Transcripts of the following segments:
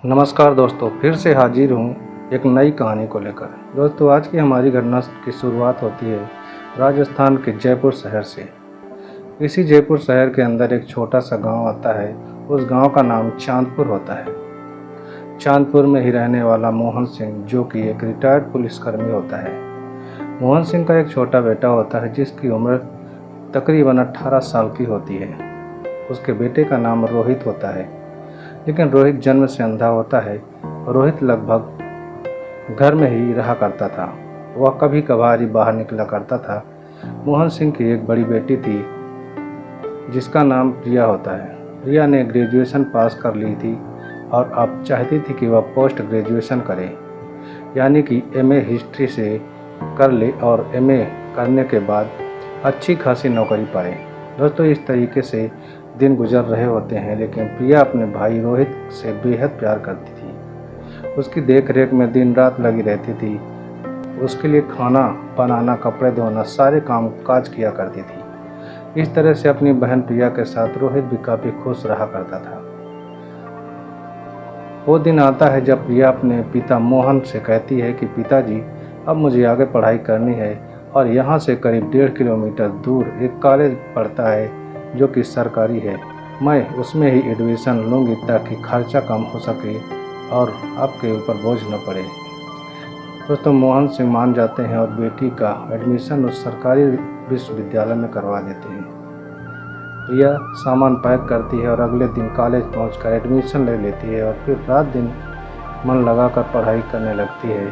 नमस्कार दोस्तों, फिर से हाजिर हूँ एक नई कहानी को लेकर। दोस्तों, आज की हमारी घटना की शुरुआत होती है राजस्थान के जयपुर शहर से। इसी जयपुर शहर के अंदर एक छोटा सा गांव आता है। उस गांव का नाम चांदपुर होता है। चांदपुर में ही रहने वाला मोहन सिंह, जो कि एक रिटायर्ड पुलिसकर्मी होता है। मोहन सिंह का एक छोटा बेटा होता है जिसकी उम्र तकरीबन 18 साल की होती है। उसके बेटे का नाम रोहित होता है, लेकिन रोहित जन्म से अंधा होता है। रोहित लगभग घर में ही रहा करता था। वह कभी कभार ही बाहर निकला करता था। मोहन सिंह की एक बड़ी बेटी थी जिसका नाम प्रिया होता है। प्रिया ने ग्रेजुएशन पास कर ली थी और अब चाहती थी कि वह पोस्ट ग्रेजुएशन करे, यानी कि एमए हिस्ट्री से कर ले और एमए करने के बाद अच्छी खासी नौकरी पाए। दोस्तों, इस तरीके से दिन गुजर रहे होते हैं, लेकिन प्रिया अपने भाई रोहित से बेहद प्यार करती थी। उसकी देख रेख में दिन रात लगी रहती थी। उसके लिए खाना बनाना, कपड़े धोना, सारे काम काज किया करती थी। इस तरह से अपनी बहन प्रिया के साथ रोहित भी काफ़ी खुश रहा करता था। वो दिन आता है जब प्रिया अपने पिता मोहन से कहती है कि पिताजी, अब मुझे आगे पढ़ाई करनी है और यहाँ से करीब 1.5 किलोमीटर दूर एक कॉलेज पड़ता है जो कि सरकारी है। मैं उसमें ही एडमिशन लूँगी ताकि खर्चा कम हो सके और आपके ऊपर बोझ न पड़े। दोस्तों, मोहन सिंह मान जाते हैं और बेटी का एडमिशन उस सरकारी विश्वविद्यालय में करवा देते हैं। प्रिया सामान पैक करती है और अगले दिन कॉलेज पहुंचकर एडमिशन ले लेती है और फिर रात दिन मन लगाकर पढ़ाई करने लगती है।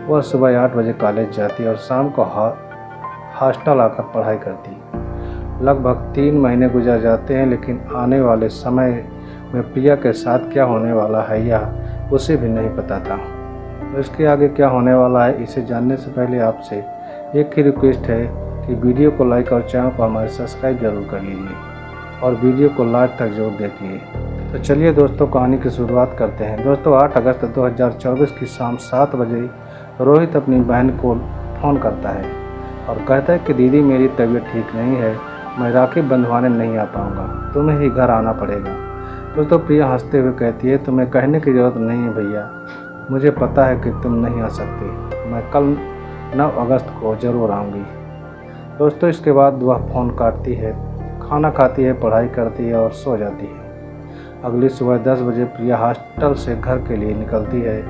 वह सुबह 8 बजे कॉलेज जाती है और शाम को हॉस्टल आकर पढ़ाई करती है। लगभग 3 महीने गुजर जाते हैं, लेकिन आने वाले समय में प्रिया के साथ क्या होने वाला है यह उसे भी नहीं पता था। तो इसके आगे क्या होने वाला है, इसे जानने से पहले आपसे एक ही रिक्वेस्ट है कि वीडियो को लाइक और चैनल को हमारे सब्सक्राइब जरूर कर लीजिए और वीडियो को लास्ट तक जरूर देखिए। तो चलिए दोस्तों, कहानी की शुरुआत करते हैं। दोस्तों, 8 अगस्त 2024 की शाम 7 बजे रोहित अपनी बहन को फ़ोन करता है और कहता है कि दीदी, मेरी तबीयत ठीक नहीं है, मैं राखी बंधवाने नहीं आ पाऊँगा, तुम्हें ही घर आना पड़ेगा। दोस्तों, प्रिया हंसते हुए कहती है, तुम्हें कहने की ज़रूरत नहीं है भैया, मुझे पता है कि तुम नहीं आ सकते। मैं कल 9 अगस्त को ज़रूर आऊँगी। दोस्तों, इसके बाद वह फ़ोन काटती है, खाना खाती है, पढ़ाई करती है और सो जाती है। अगली सुबह 10 बजे प्रिया हॉस्टल से घर के लिए निकलती है।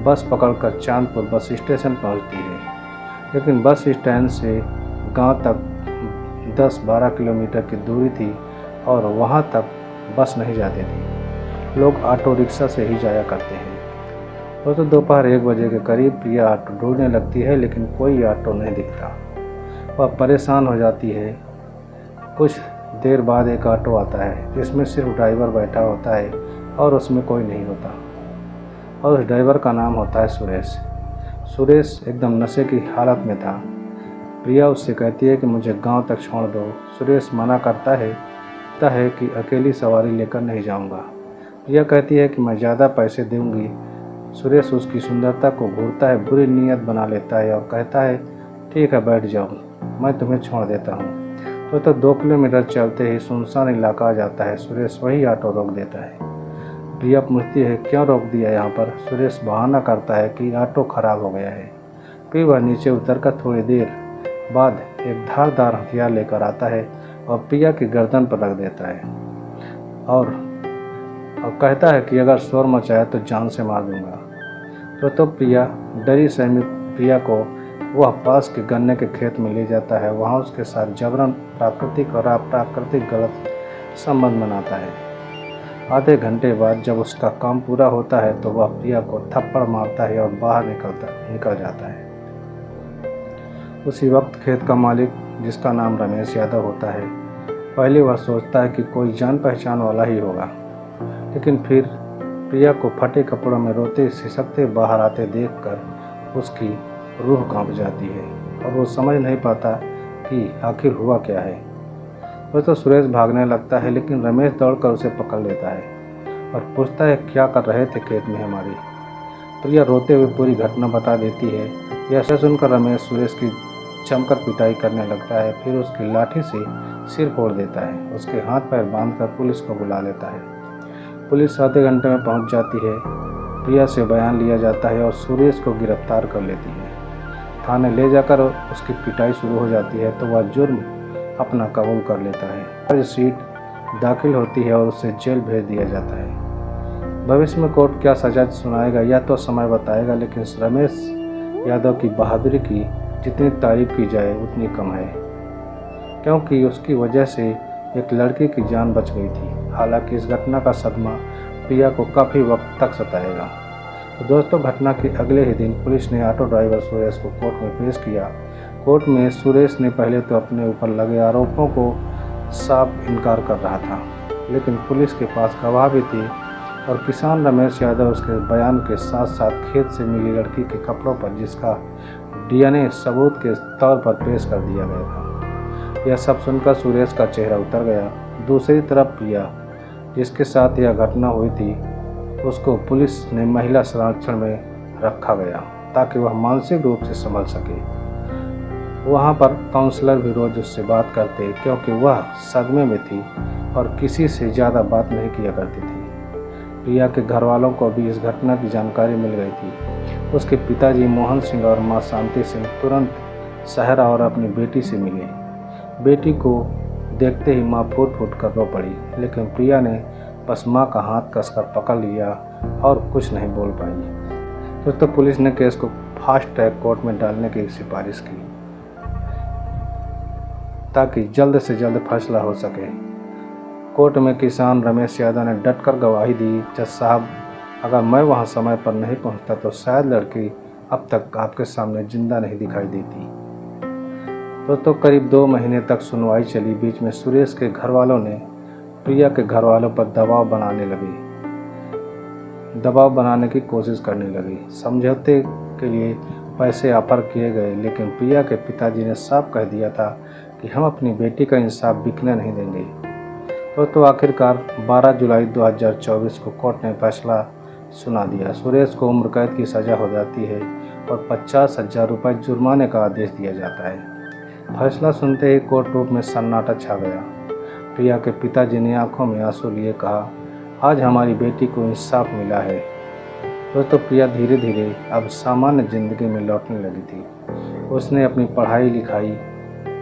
बस पकड़कर चांदपुर बस स्टेशन पहुँचती है, लेकिन बस स्टैंड से गांव तक 10-12 किलोमीटर की दूरी थी और वहां तक बस नहीं जाती थी। लोग ऑटो रिक्शा से ही जाया करते हैं। दोस्तों, दोपहर 1 बजे के करीब प्रिया ऑटो ढूंढने लगती है, लेकिन कोई ऑटो नहीं दिखता। वह परेशान हो जाती है। कुछ देर बाद एक ऑटो आता है जिसमें सिर्फ ड्राइवर बैठा होता है और उसमें कोई नहीं होता, और उस ड्राइवर का नाम होता है सुरेश। सुरेश एकदम नशे की हालत में था। प्रिया उससे कहती है कि मुझे गांव तक छोड़ दो। सुरेश मना करता है कि अकेली सवारी लेकर नहीं जाऊंगा। प्रिया कहती है कि मैं ज़्यादा पैसे दूंगी। सुरेश उसकी सुंदरता को घूरता है, बुरी नीयत बना लेता है और कहता है, ठीक है, बैठ जाओ, मैं तुम्हें छोड़ देता हूँ। तो 2 किलोमीटर चलते ही सुनसान इलाका आ जाता है। सुरेश वही ऑटो रोक देता है। प्रिया पूछती है, क्यों रोक दिया यहाँ पर? सुरेश बहाना करता है कि ऑटो खराब हो गया है। फिर वह नीचे उतरकर थोड़ी देर बाद एक धारदार हथियार लेकर आता है और प्रिया की गर्दन पर रख देता है और कहता है कि अगर शोर मचाया तो जान से मार दूंगा। तो प्रिया डरी सहमी प्रिया को वह पास के गन्ने के खेत में ले जाता है। वहाँ उसके साथ जबरन प्राकृतिक और अप्राकृतिक गलत संबंध बनाता है। आधे घंटे बाद जब उसका काम पूरा होता है तो वह प्रिया को थप्पड़ मारता है और बाहर निकल जाता है। उसी वक्त खेत का मालिक, जिसका नाम रमेश यादव होता है, पहले वह सोचता है कि कोई जान पहचान वाला ही होगा, लेकिन फिर प्रिया को फटे कपड़ों में रोते सिसकते बाहर आते देखकर उसकी रूह कांप जाती है और वो समझ नहीं पाता कि आखिर हुआ क्या है। तो सुरेश भागने लगता है, लेकिन रमेश दौड़कर उसे पकड़ लेता है और पूछता है, क्या कर रहे थे खेत में हमारी? प्रिया रोते हुए पूरी घटना बता देती है। यह सुनकर रमेश सुरेश की जमकर पिटाई करने लगता है, फिर उसकी लाठी से सिर फोड़ देता है। उसके हाथ पैर बांधकर पुलिस को बुला लेता है। पुलिस आधे घंटे में पहुंच जाती है। प्रिया से बयान लिया जाता है और सुरेश को गिरफ्तार कर लेती है। थाने ले जाकर उसकी पिटाई शुरू हो जाती है तो वह जुर्म अपना कबूल कर लेता है। चार्जशीट दाखिल होती है और उसे जेल भेज दिया जाता है। भविष्य में कोर्ट क्या सजा सुनाएगा यह तो समय बताएगा, लेकिन रमेश यादव की बहादुरी की जितनी तारीफ की जाए उतनी कम है, क्योंकि उसकी वजह से एक लड़की की जान बच गई थी। हालांकि इस घटना का सदमा प्रिया को काफ़ी वक्त तक सताएगा। तो दोस्तों, घटना के अगले ही दिन पुलिस ने ऑटो ड्राइवर सुरेश को कोर्ट में पेश किया। कोर्ट में सुरेश ने पहले तो अपने ऊपर लगे आरोपों को साफ इनकार कर रहा था, लेकिन पुलिस के पास गवाह भी थी और किसान रमेश यादव उसके बयान के साथ साथ खेत से मिली लड़की के कपड़ों पर जिसका DNA सबूत के तौर पर पेश कर दिया गया था। यह सब सुनकर सुरेश का चेहरा उतर गया। दूसरी तरफ प्रिया, जिसके साथ यह घटना हुई थी, उसको पुलिस ने महिला संरक्षण में रखा गया ताकि वह मानसिक रूप से संभल सके। वहाँ पर काउंसलर भी रोज उससे बात करते क्योंकि वह सदमे में थी और किसी से ज़्यादा बात नहीं किया करती थी। प्रिया के घर वालों को भी इस घटना की जानकारी मिल गई थी। उसके पिताजी मोहन सिंह और मां शांति सिंह तुरंत सहरा और अपनी बेटी से मिले। बेटी को देखते ही मां फूट फूट कर रो पड़ी, लेकिन प्रिया ने बस मां का हाथ कसकर पकड़ लिया और कुछ नहीं बोल पाई। दोस्तों, पुलिस ने केस को फास्ट ट्रैक कोर्ट में डालने की सिफारिश की ताकि जल्द से जल्द फैसला हो सके। कोर्ट में किसान रमेश यादव ने डटकर गवाही दी, जज साहब, अगर मैं वहां समय पर नहीं पहुंचता तो शायद लड़की अब तक आपके सामने जिंदा नहीं दिखाई देती। दोस्तों, करीब 2 महीने तक सुनवाई चली। बीच में सुरेश के घर वालों ने प्रिया के घर वालों पर दबाव बनाने की कोशिश करने लगी। समझौते के लिए पैसे ऑफर किए गए, लेकिन प्रिया के पिताजी ने साफ कह दिया था कि हम अपनी बेटी का इंसाफ बिकने नहीं देंगे। तो आखिरकार 12 जुलाई 2024 को कोर्ट ने फैसला सुना दिया। सुरेश को उम्र कैद की सज़ा हो जाती है और 50,000 रुपये जुर्माने का आदेश दिया जाता है। फैसला सुनते ही कोर्ट रूम में सन्नाटा छा गया। प्रिया के पिताजी ने आंखों में आंसू लिए कहा, आज हमारी बेटी को इंसाफ मिला है। दोस्तों, प्रिया धीरे धीरे अब सामान्य जिंदगी में लौटने लगी थी। उसने अपनी पढ़ाई लिखाई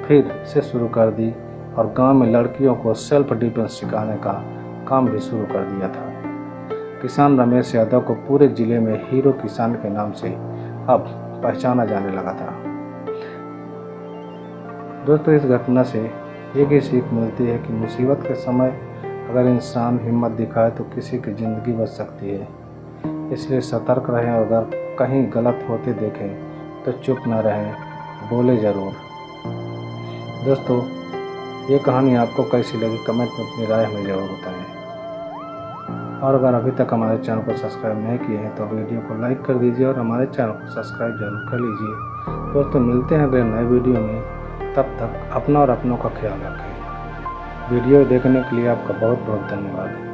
फिर से शुरू कर दी और गांव में लड़कियों को सेल्फ डिफेंस सिखाने का काम भी शुरू कर दिया था। किसान रमेश यादव को पूरे जिले में हीरो किसान के नाम से अब पहचाना जाने लगा था। दोस्तों, इस घटना से एक ही सीख मिलती है कि मुसीबत के समय अगर इंसान हिम्मत दिखाए तो किसी की ज़िंदगी बच सकती है। इसलिए सतर्क रहें और अगर कहीं गलत होते देखें तो चुप न रहें, बोले ज़रूर। दोस्तों, ये कहानी आपको कैसी लगी कमेंट में अपनी राय हमें ज़रूर बताएं। और अगर अभी तक हमारे चैनल को सब्सक्राइब नहीं किए हैं तो वीडियो को लाइक कर दीजिए और हमारे चैनल को सब्सक्राइब जरूर कर लीजिए। दोस्तों, मिलते हैं अगले नए वीडियो में। तब तक अपना और अपनों का ख्याल रखें। वीडियो देखने के लिए आपका बहुत बहुत धन्यवाद।